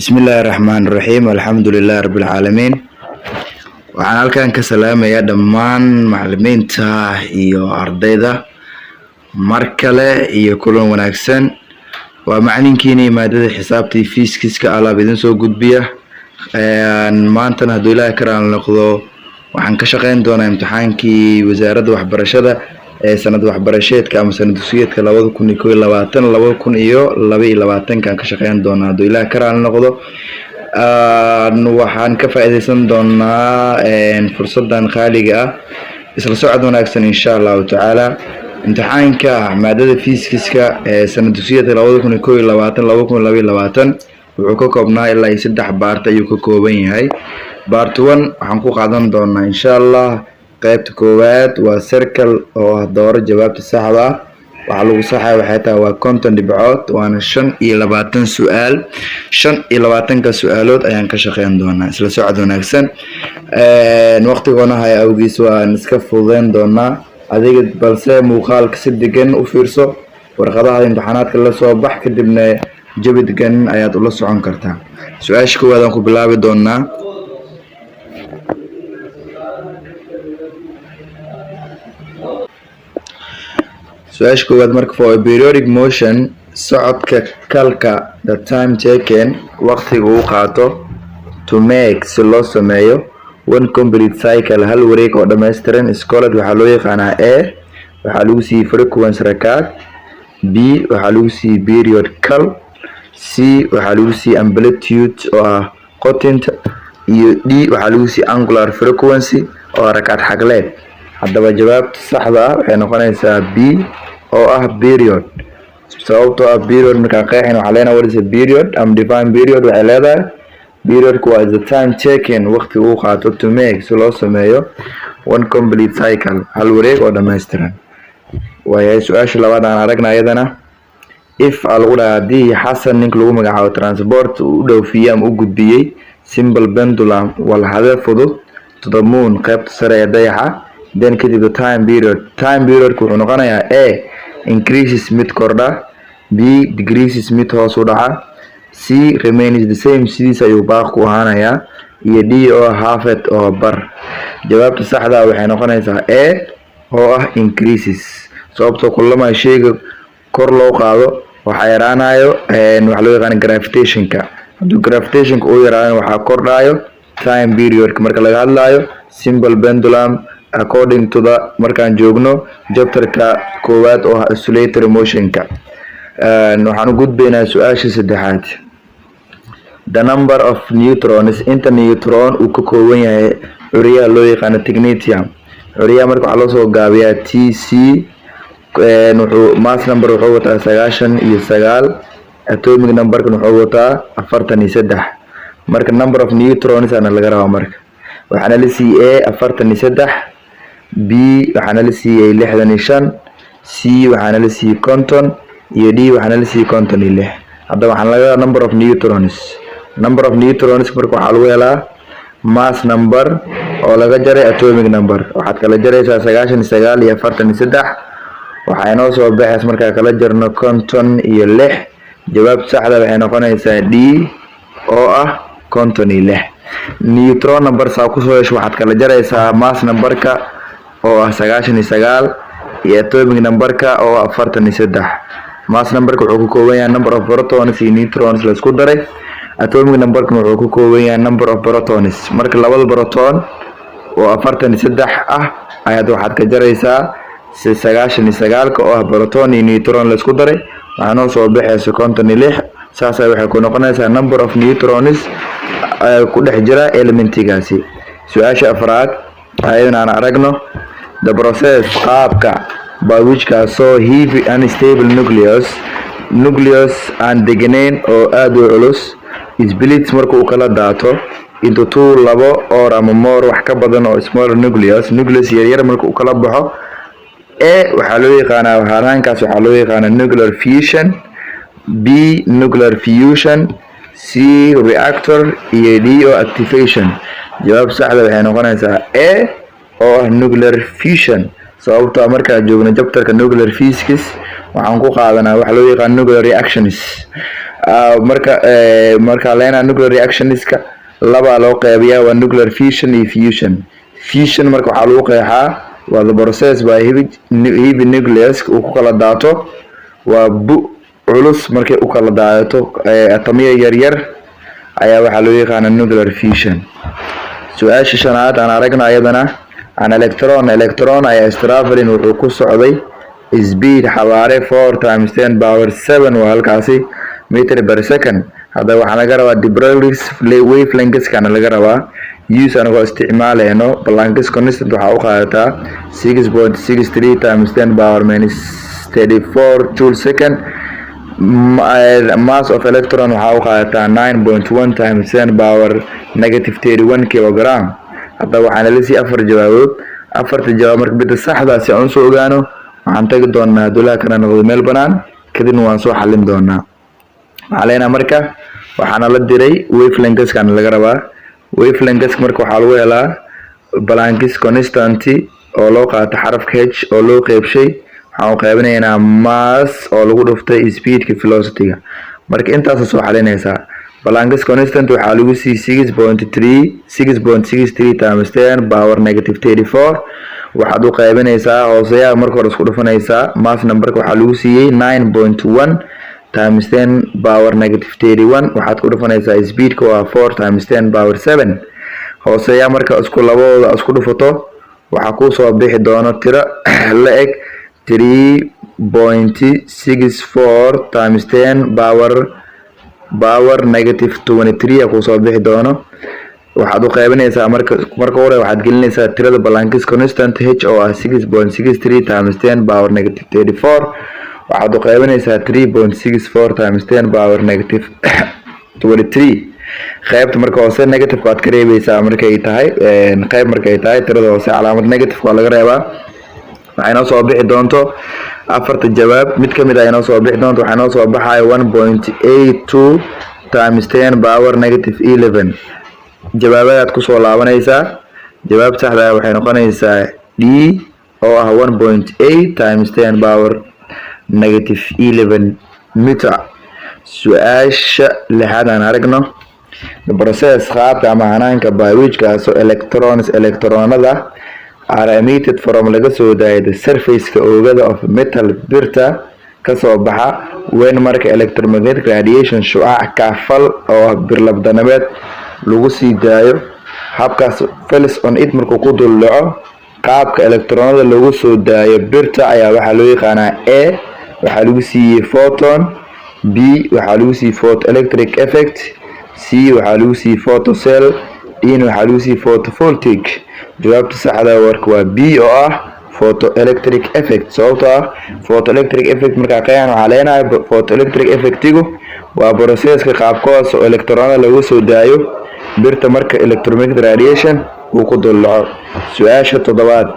بسم الله الرحمن الرحيم الحمد لله رب العالمين waxaan halkan ka salaamayaa dhammaan macallimiinta iyo ardayda mar kale iyo kulan wanaagsan waa macalinkiina maadada xisaabtii fiiskiska alaab idin soo gudbiya maantana hadduu ilaahay ka raali noqdo waxaan ka shaqeyn doonaa imtixaankii wasaaradda waxbarashada ee sanad waxbarasheedka ama sanad dugsiyeedka 2021-2022 kan ka shaqeyn doonaa hadduu ilaahay ka raali noqdo waxaan ka faa'iideysan doonaa fursadan qaaliga ah isla socod wanaagsan insha Allah taala imtixaanka maadada fiiskiska ee sanad dugsiyeedka 2021-2022 wuxuu ka koobnaa ilaa 3 baart ayuu ka kooban yahay baart 1 waxaan ku qaadan doonaa insha Allah qaybta koowaad waa circle oo ah dooro jawaabta saxda ah waxa lagu saxay waxay tahay waa content dhibcood waana 25 su'aal 25 ka su'aalood ayaan ka shaqeyn doonaa isla socod wanaagsan waqtigoona hay awgiis waan iska fududeyn doonaa adiga balse muuqaalka si degan u fiirso warqadaha imtixaanaadka la soo bax kadibna jawi degan ayaad ula socon kartaa su'aasha koowaad aan ku bilaabi doonaa su'aasha koowaad marka for a periodic motion socodka kalka the time taken waqtiga uu qaato to make si loo sameeyo one complete cycle hal wareeg oo dhameystiran iskoolad waxaa loo yaqaanaa a waxaa lagu siiyey frequency rakaad b waxaa lagu siiyey period kal c waxaa lagu siiyey amplitude oo ah qotinta iyo d waxaa lagu siiyey angular frequency oo rakaad xagleed haddaba jawaabta saxda ah waxay noqonaysaa b oo ah period sababtoo ah period markaan qeexin waxaa leenahay what is a period am define period waxay leedahay periodku waa the time taken waqti uu qaato to make si loo sameeyo one complete cycle hal wareeg oo dhameystiran waayahay su-aasha labaad aan aragna iyadana if lagu dhaha haddii xasan ninka lagu magacaabo transport u dhowfiyey ama u gudbiyey simple pendulum walhade fudud to the moon qaybta sare ee dayaxa then kadib the time period wuxuu noqonayaa a increases mid kordha b decreases mid hoos u dhaca c remains the same sidiisa ayuu baaq ku ahaanayaa iyo d oo halfet oo bar jawaabta saxda waxay noqonaysaa a oo ah increases sababtoo kullama shayga kor loo qaado waxa yaraanayo waxa loo yaqaan gravitationka hadduu gravitationka uu yaraado waxa kordhayo time period marka laga hadlayo simple pendulum according to the markaan joogno chapterka koowaad oo ah oscillatory motionka waxaan u gudbaynaa su-aasha saddexaad the number of neutrons inta neutron uu ka kooban yahay curiyaha loo yaqaano technetium curiyaha marka waxaa loo soo gaabiyaa t c wuxuu mass number wuxuu wataa 99 atomic numberkan wuxuu wataa 43 marka number of neutrons ana laga rabaa marka waxaana la siiyay 43 b waxaana la siiyay 65 c waxaana la siiyay 50 iyo d waxaana la siiyay 56 hadda waxaan laga number of neutrons marka waxaa lagu helaa mass number oo laga jaray atomic number waxaad kala jaraysaa 99 iyo 43 waxay noo soo baxays marka kala jarno 50 iyo 6 jawaabta saxda waxay noqonaysaa d oo ah 56 neutron number saa ku soo yeesho waxaad kala jaraysaa mass numberka oo ah 99 iyo atomic numberka oo ah 43 mass numberka wuxuu ka kooban yahay number of protons iyo neutrons la isku daray atomic numberka wuxuu ka kooban yahay number of protons marka labada proton oo 43 ah ayaad waxaad ka jaraysaa 99 oo ah proton iyo neutron la isku daray waxaa noo soo baxaysa 56 saas waxay ku noqonaysaa number of neutrons ku dhex jira elementigaasi su-aasha afraad ayadana aan aragno the process qaabka by which so heavy unstable nucleus aan deganayn oo aad u culus splits marka uu kala daato into two labo or ama more wax ka badan oo smaller nucleus yaryar marka uu kala baxo a waxaa loo yaqaanaa haraankaas waxaa loo yaqaanaa nuclear fission b nuclear fusion c reactor iyo d oo activation jawaab saxda waxay noqonaysaa a oo ah nuclear fusion sababtoo markaa joogno chapterka nuclear physics waxaan ku qaadanaa waxa loo yaqaan nuclear reactions marka leena nuclear reactionska laba loo qeybiyaa waa nuclear fission iyo fusion. Fusion marka waxaa lagu qeexaa waa the process by heavy nucleus uu ku kala daato waa culus markay u kala daato atomiyo yaryar ayaa waxaa loo yaqaanaa nuclear fission. su-aasha shanaad aan aragno ayadana an electron ayaa traveling wuxuu ku socday speed xawaare 4 times 10 power 7 waa halkaasi meter per second. hadda waxaa laga rabaa de Broglie's wavelength kana laga rabaa use anagoo isticmaaleyno Planck's constant waxaa u qaadataa 6.63 times 10 power minus 34 joule second. mass of electron waxaa u qaadataa 9.1 times 10 power negative 31 kilogram. hadda waxaana lisii afar jawaabood. afarta jawaab marka bida saxdaasi aan soo ogaano waxaan tagi doonaa dulaha kana noqdo meel banaan kadibna waan soo xalin doonaa. waxaa leenahay marka waxaana la diray wavelengths kana laga rabaa. wavelengths marka waxaa lagu helaa Planck's constant oo loo qaato xarafka h oo loo qeybshay waxaan qaybinaynaa mass oo lagu dhuftay speedka velocity-ga. marka intaas soo xalinaysaa Planck's constant waxaa lagu siiyay 6.63 times 10 power negative 34 waxaad u qaybinaysaa hooseeyaha marka hore isku dhufanaysaa mass numberka waxaa lagu siiyay 9.1 times 10 power negative 31 waxaad ku dhufanaysaa speedka waa 4 times 10 power 7 hooseeyaha marka isku labadooda isku dhufato waxaa ku soo bixi doona tiro la eg 3.64 times 10 power negative 23 ku soo bixi doono. waxaad u qaybinaysaa marka hore waxaad gelinaysaa tirada Planck's constant h oo ah 6.63 times 10 power negative 34 waxaad u qaybinaysaa 3.64 times 10 power negative 23. qaybta marka hoose negative waad ka reebaysaa markay tahay qayb markay tahay tirada hoose calaamad negative waa laga reebaa. waxay noo soo bixi doonto afarta jawaab mid kamid ah inoo soo bixi doonto waxay noo soo baxay 1.82 times 10 power negative 11. jawaabaad ku soo laabanaysaa. jawaab saxda ah waxay noqonaysaa D oo ah 1.8 times 10 power negative 11 meter. su-aasha lixaad aan aragno the process qaabka ama hanaanka by which kaasoo electronada are emitted from laga soo daayo the surface-ka oogada of metal birta kasoo baxa when marka electromagnetic radiation shucaac kaafal oo ah birlabdanameed lagu sii daayo. habkaas falls on it markuu ku dul dhaco qaabka electronada lagu soo daayo birta ayaa waxaa loo yaqaanaa A waxaa lagu siiyay photon, B waxaa lagu siiyay photoelectric effect, C waxaa lagu siiyay photocell, D waxaa lagu siiyay photovoltaic. jawaabta saxda warka waa B oo ah photoelectric effect. sababtoo ah photoelectric effect markaa qeexan waxaa leenahay photoelectric effectigu waa processka qaabkaas oo electronada lagu soo daayo birta marka electromagnetic radiation uu ku dul dhaco. su-aasha toddobaad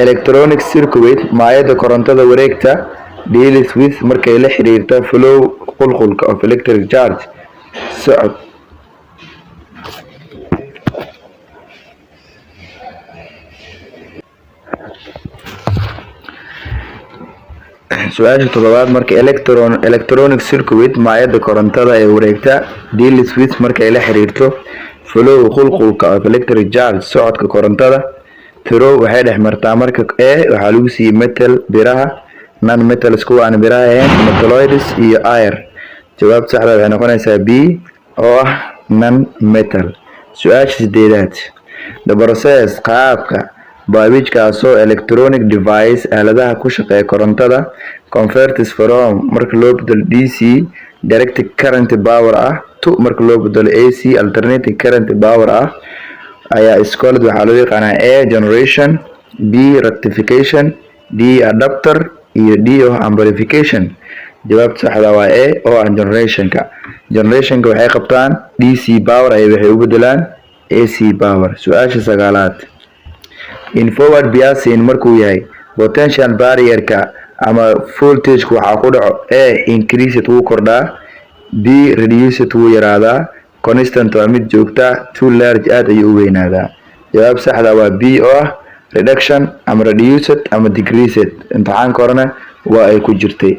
electronic circuit maayada korontada wareegta deals with markay la xiriirta flow qulqulka of electric charge socod. su-aasha toddobaad marka electronic circuit maayada korontada ee wareegta deals with markay la xiriirto flow qulqulka of electric charge socodka korontada. tiro waxay dhex martaa marka A waxaa lagu siiyay metal biraha non metals kuwa aan biraha ahayn metalloids iyo air. jawaabta saxda waxay noqonaysaa B oo ah non metal. su-aasha sideedaad the process qaabka by which kaasoo electronic device aaladaha ku shaqeeya korontada converts from marka loo bedelo DC direct current power ah to marka loo bedelo AC alternating current power ah ayaa iskoolad waxaa loo yaqaanaa A generation, B rectification, D adapter iyo D oo amplification. jawaabta saxda waa A oo ah generationka. generationka waxay qabtaan DC power ay waxay u bedelaan AC power. su-aasha sagaalaad in forward biasing markuu yahay potential barrier-ka ama voltage waxaa ku dhaco A increased wuu kordhaa, B reduced wuu yaraadaa, constant waa mid joogta, too large aad ayuu u weynaadaa. jawaab saxda waa B oo ah reduction ama reduced ama decreased. imtixaanka horena waa ay ku jirtay.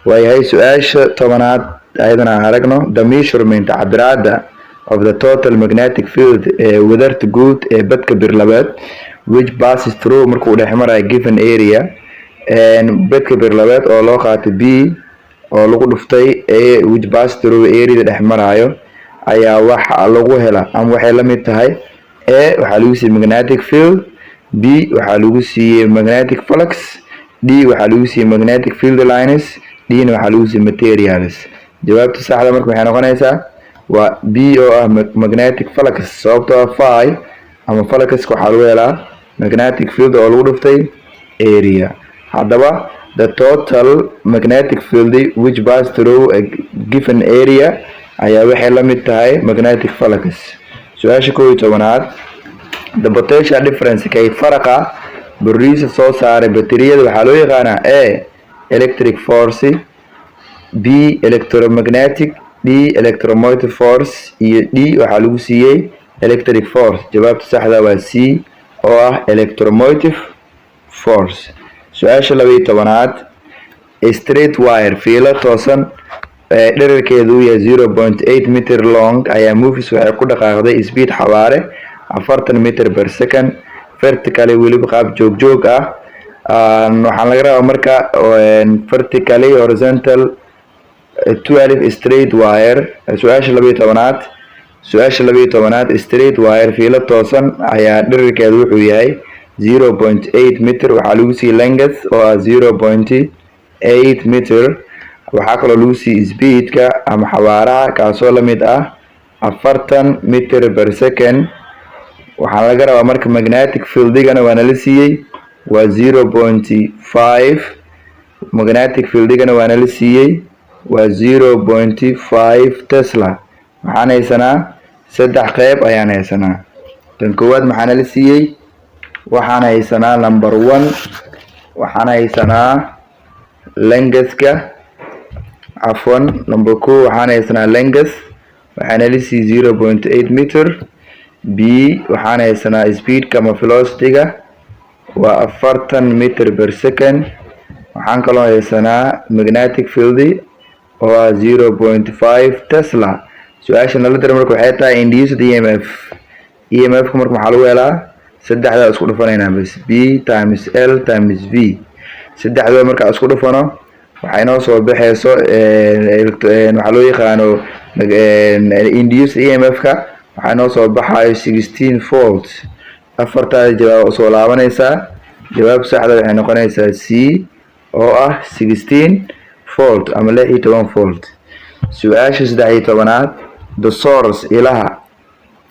waayahay su-aasha tobanaad ayadana aragno the measurement cabiraada of the total magnetic field wadarta guud ee badka birlabeed which passes through markuu dhex marayo given area badka birlabeed oo loo qaatay b oo lagu dhuftay which passes through area dhex marayo ayaa waxa lagu hela ama waxay la mid tahay waxaa lagu siiyay magnetic field, b waxaa lagu siiyay magnetic flux, d waxaa lagu siiyay magnetic field lines, d na waxaa lagu siiyay materials. jawaabta saxda marka waxay noqonaysaa waa b oo ah magnetic flux sababtoo ah phi ama flux waxaa lagu helaa magnetic field oo lagu dhuftay area. haddaba the total magnetic field which pass through a given area ayaa waxay la mid tahay magnetic flux. su-aasha 11aad the potential difference kay faraqa bariisa soo saaray bateriyada waxaa loo yaqaanaa a electric force, b electromagnetic, d electromotive force iyo d waxaa lagu siiyey electric force. jawaabta saxda waa c oo ah electromotive force. su-aasha 12aad straight wire fiilo toosan dhererkeedu yahay 0.8 meter long ayaa moves waxay ku dhaqaaqday speed xawaare 40 meter per second vertically weliba qaab joog ah. waxaan laga rabaa marka vertically horizontal 12 straight wire. su-aasha 12aad straight wire fiilo toosan ayaa dhererkeedu wuxuu yahay 0.8 meter waxaa lagu siiyay length oo ah 0.8 meter. waxaa kaloo lagu siiyay speedka ama xawaaraha kaasoo la mid ah 40 meter per second. waxaan laga rabaa marka magnetic fieldigana waana la siiyey waa 0.5 magnetic fieldigana waana la siiyey waa 0.5 tesla. waxaan haysanaa 3 qayb ayaan haysanaa. tan koowaad maxaana la siiyey waxaan haysanaa number 1 waxaan haysanaa lengthka عفوا number 2 waxaan haysanaa length waxaana la siiyay 0.8 meter. b waxaan haysanaa speedka ama velocity-ga waa 40 meter per second. waxaan kaloo haysanaa magnetic field oo ah 0.5 tesla. su-aasha nala dira marka waxay tahay induced emf. emf-ka marka maxaa lagu helaa saddexda isku dhufanaynaa bas b times l times v. saddexda marka isku dhufano waxay noo soo baxayso waxaa loo yaqaano induced emf-ka waxay noo soo baxayo 16 volt. afartaada jawaab soo laabanaysaa. jawaab saxda waxay noqonaysaa c oo ah 16 volt ama 16 volt. su-aasha 13aad the source ilaha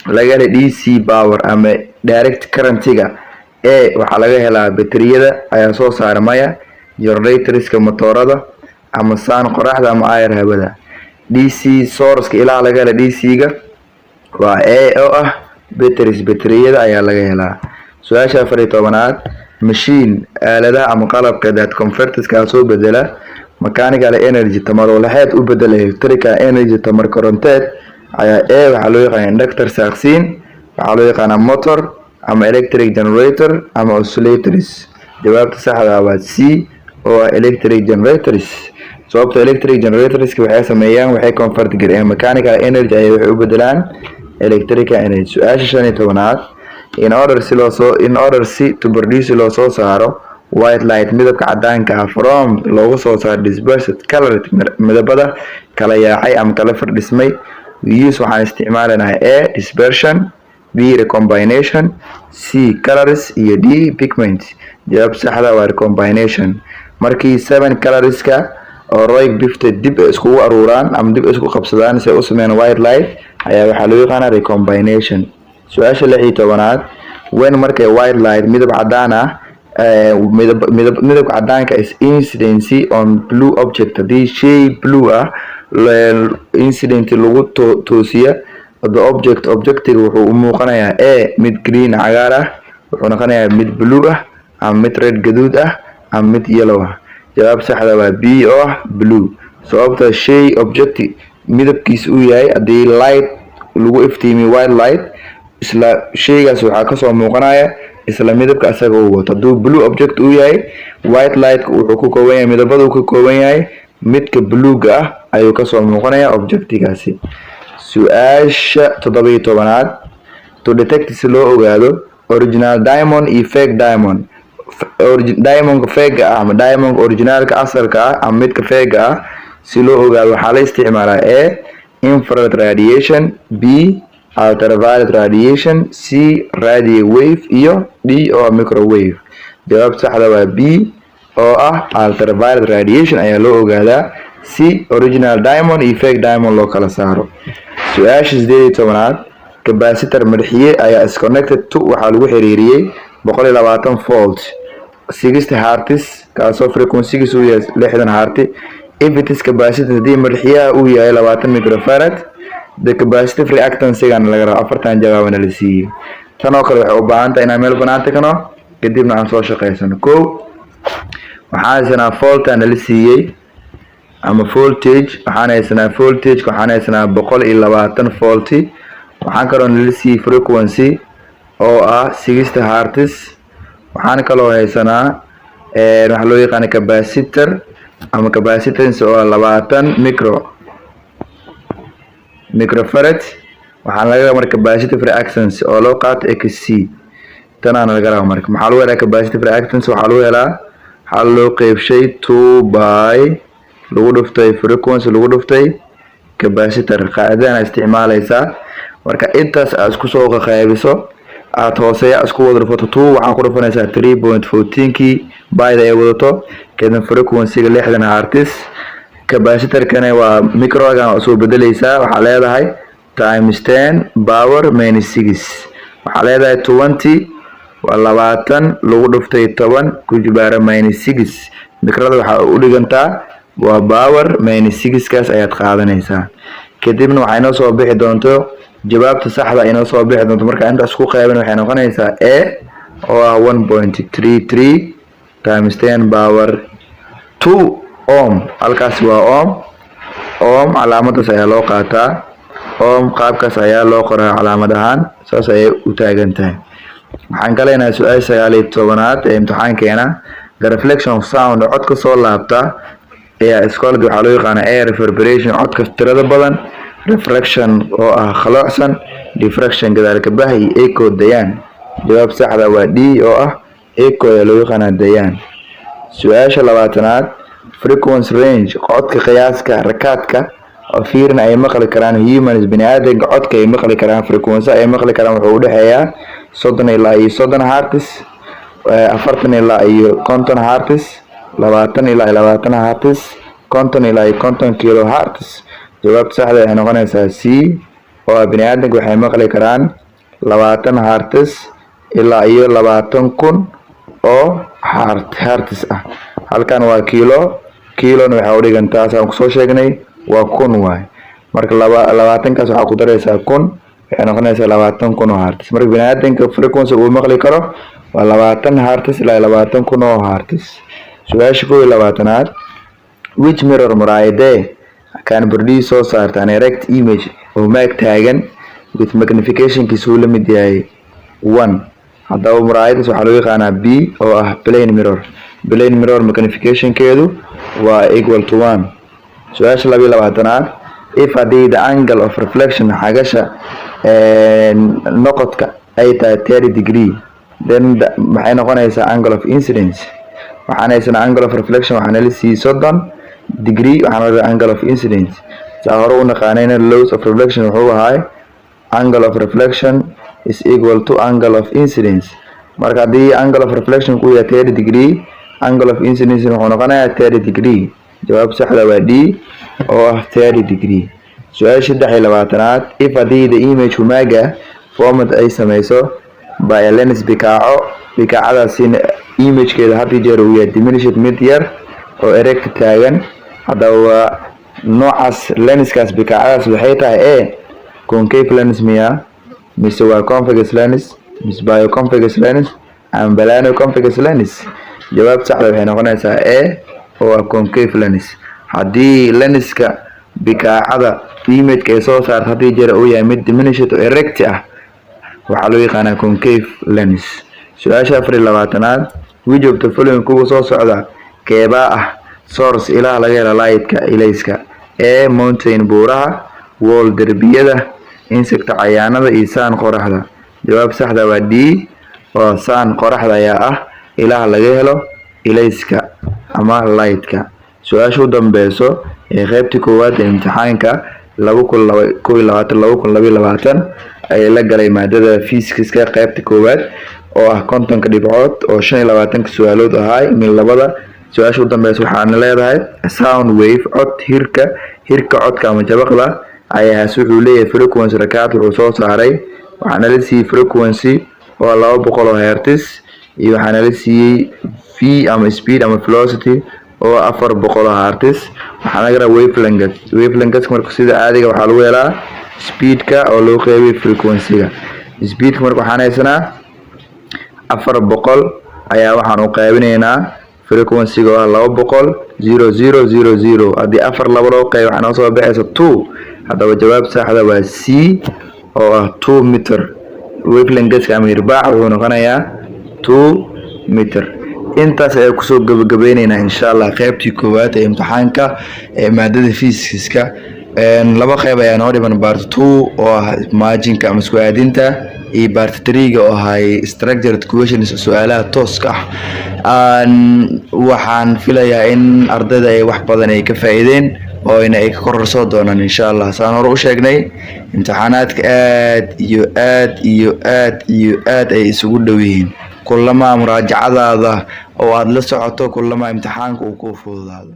laga hela dc power ama direct current-ga waxaa laga helaa bateriyada ayaa soo saara maya generatorska motorada ama saan qoraxda ama air hawada. dc source ilaha laga hela dc-ga waa oo ah batteries bateriyada ayaa laga helaa. su-aasha 14aad machine aaladaha ama qalabka that converters ka soo bedela mechanical energy tamar walaxeed u bedela electrical energy tamar koronteed ayaa waxaa loo yaqaan inductor saaqsiin, waxaa loo yaqaan motor ama electric generator ama oscillators. jawaabta saxda waa c oo ah electric generators. sababta electric generators waxay sameeyaan waxay convert gareen mechanical energy ay waxay u bedelaan electrical energy. su-aasha 15aad in order to produce loo soo saaro white light midabka cadaanka ah from loogu soo saaro dispersed colored midabada kala yaacay ama kala firdhismay use waxaan isticmaalanahay a dispersion, b recombination, c colors iyo d pigment. jawaab saxda waa recombination. markii 7 colorska oo roig bifta dib iskugu aruuraan ama dib isku qabsadaan si ay u sameeyaan white light ayaa waxaa loo yaqaanaa recombination. su-aasha 16aad when markay white light midab cadaan ah midabka cadaanka is incidency on blue object haddii shay blue ah incident lagu toosiya the objectiga wuxuu u muuqanayaa a mid green cagaar ah, wuxuu noqonayaa mid blue ah ama mid red gaduud ah ama mid yellow ah. jawaab saxda waa b oo ah blue. sababta shay objective midabkiisa uu yahay haddii light lagu iftiimiyo white light isla shaygaas waxaa kasoo muuqanaya isla midabka asaga uu wato. hadduu blue object uu yahay white light wuxuu ku kooban yahay midabada uu ka kooban yahay midka buluuga ah ayuu kasoo muuqanayaa objectigaasi. su-aasha 17aad to detect si loo ogaado original diamond iyo fake diamond. diamondka fake ah ama diamond originalka asalka ah ama midka fake ah si loo ogaado waxaa la isticmaalaa a infrared radiation, b ultraviolet radiation, c radio wave iyo d oo microwave. jawaabta saxda waa b oo ah ultraviolet radiation ayaa loo ogaadaa si original diamond iyo fake diamond loo kala saaro. su-aasha 18aad capacitor madaxiye ayaa is connected to waxaa lagu xiriiriyey 120 volt 60 hertz kaasoo frequency-giisu uu yahay 60 hertz. if it is capacitor hadii madaxiyaha uu yahay 20 microfarad the capacitive reactance-gana laga rabo 40 jawaabana la siiyey. tan oo kale waxay u baahan tahay inaan meel banaan tagno kadibna aan soo shaqeysano. kow waxaan haysanaa voltana la siiyey ama voltage, waxaan haysanaa voltage waxaan haysanaa 120 volt. waxaan kaloo la siiyey frequency oo ah 60 hertz. waxaan kaloo haysanaa waxa loo yaqaan capacitor ama capacitance oo 20 microfarad. waxaan laga rabaa capacitive reactance oo loo qaato xc. tanana laga rabaa marka maxaa lagu helaa capacitive reactance waxaa lagu helaa hal loo qeybshay 2 by lagu dhuftay frequency lagu dhuftay capacitor. qaacidana isticmaalaysaa marka intaas aad isku soo qaybiso aad hooseeya isku wada dhufato 2 waxaa ku dhufanaysaa 3.14 kii bayda ay wadato kadib frequency-ga 60 hertz. capacitor-kana waa microgan soo bedelaysaa waxaa leedahay times 10 power minus 6 waxaa leedahay 20 waa 20 lagu dhuftay 10 ku jibaara minus 6 microda waxaa u dhigantaa waa power minus 6 kaas ayaad qaadanaysaa. kadibna waxay noo soo bixi doonto jawaabta saxda inoo soo bixi doonto marka inta isku qaybin waxay noqonaysaa a oo ah 1.33 times 10 power 2 ohm. halkaas waa ohm. ohm calaamadaas ayaa loo qaataa. ohm qaabkaas ayaa loo qoraa calaamad ahaan saas ayay u taagan tahay. waxaan ka leenahay su-aasha 19aad ee imtixaankeena the reflection of sound codka soo laabta ayaa iskoolada waxaa loo yaqaanaa air reverberation codka tirada badan, refraction oo ah khaloocsan, diffraction gadaalka bah iyo echo dayaan. jawaab saxda waa d oo ah echo ayaa loo yaqaanaa dayaan. su-aasha 20aad frequency range codka qiyaaska rakaadka oo fiirna ay maqli karaan humans bini'aadamka codka ay maqli karaan frequency ay maqli karaan wuxuu u dhaxeeyaa 30 ilaa 30 hertz 40 ilaa 50 hertz 20 ilaa 20 hertz 50 ilaa 50 kilohertz. jawaabta saxda waxay noqonaysaa c oo bini'aadamka waxay maqli karaan 20 hertz ilaa 20,000 oo hertz ah. halkan waa kilona waxaa u dhigantaa saan kusoo sheegnay waa 1000 waay. marka 20 kaas waxaa ku daraysaa 1000 waxay noqonaysaa 20,000 oo hertz. marka bini'aadamka frequency uu maqli karo waa 20 hertz ilaa 20,000 oo hertz. su-aasha 21aad which mirror muraayadee can produce soo saarta an erect image oo maag taagan with magnification kiisu la mid yahay 1. haddaba muraayadaas waxaa loo yaqaanaa b oo ah plane mirror. plane mirror magnification keedu waa equal to 1. su-aasha 22aad if haddii the angle of reflection xagasha noqodka ay tahay 30 degree then maxay noqonaysaa angle of incidence. waxaan haysanaa angle of reflection waxaana la siiyey 30 degree waxaana la angle of incidence. saa hore u naqaanayna laws of reflection wuxuu ahaa angle of reflection is equal to angle of incidence. marka haddii angle of reflection ku yahay 30 degree angle of incidence wuxuu noqonayaa 30 degree. jawaab saxda waa d oo ah 30 degree. su-aasha 23aad if haddii the image humaaga format ay samayso by a lens bikaacadaasina imagekeeda had iyo jeer uu yahay diminished mid yar oo erect taagan. haddaba waa noocaas lenskaas bikaacadaas waxay tahay a concave lens miya mise waa convex lens mise bioconvex lens ama plano convex lens. jawaab saxda waxay noqonaysaa a oo ah concave lens. haddii lenska bikaacada image ay soo saarto hadii jeer uu yahay mid diminished oo erect ah waxaa loo yaqaanaa concave lens. su-aasha 24aad which of the following kuwa soo socda keebaa ah source ilaha laga helo light-ka ilayska. A mountain buuraha, wall derbiyada, insect cayaanada iyo sun qoraxda. jawaab saxda waa D oo sun qoraxda ayaa ah ilaha laga helo ilayska ama light-ka. su-aasha u dambeyso ee qaybta koowaad ee imtixaanka 2021-2022 ay la galay maadada physics-ka qaybta koowaad oo ah 50 dhibcood oo 25 su'aalood ahay min labada. su-aasha u dambeyso waxaana leedahay sound wave cod hirka codka ama jabaqda ayaa wuxuu leeyahay frequency rakaad wuxuu soo saaray. waxaana la siiyay frequency oo 200 Hz iyo waxaana la siiyay v ama speed ama velocity oo 400 Hz. waxaana laga wavelength marka sida caadiga waxaa lagu helaa speedka oo loo qeybay frequency-ga. speedka marka waxaan haysanaa 400 ayaa waxaan u qaybinaynaa frequency-ga oo 200 haddii 4 laba loo qeyb waxaa noo soo baxaysa 2. haddaba jawaab saxda waa C oo ah 2 meter. wavelength-ka ama irbaac wuxuu noqonayaa 2 meter. intaas ayaan kusoo gabagabaynaynaa insha Allah qaybtii koowaad ee imtixaanka ee maadada physics-ka. laba qayb ayaa noo dhiman part 2 oo ah margin-ka ama isku aadinta iyo part 3 oo ahay structured questions su'aalaha tooska ah. waxaan filayaa in ardayda ay wax badan ay ka faa'iideen oo ay ka kororso doonaan insha Allah. saan hore u sheegnay imtixaanaadka aad ay isugu dhow yihiin. kullama muraajacadaada oo aad la socoto kullama imtixaanka uu ku fududaado.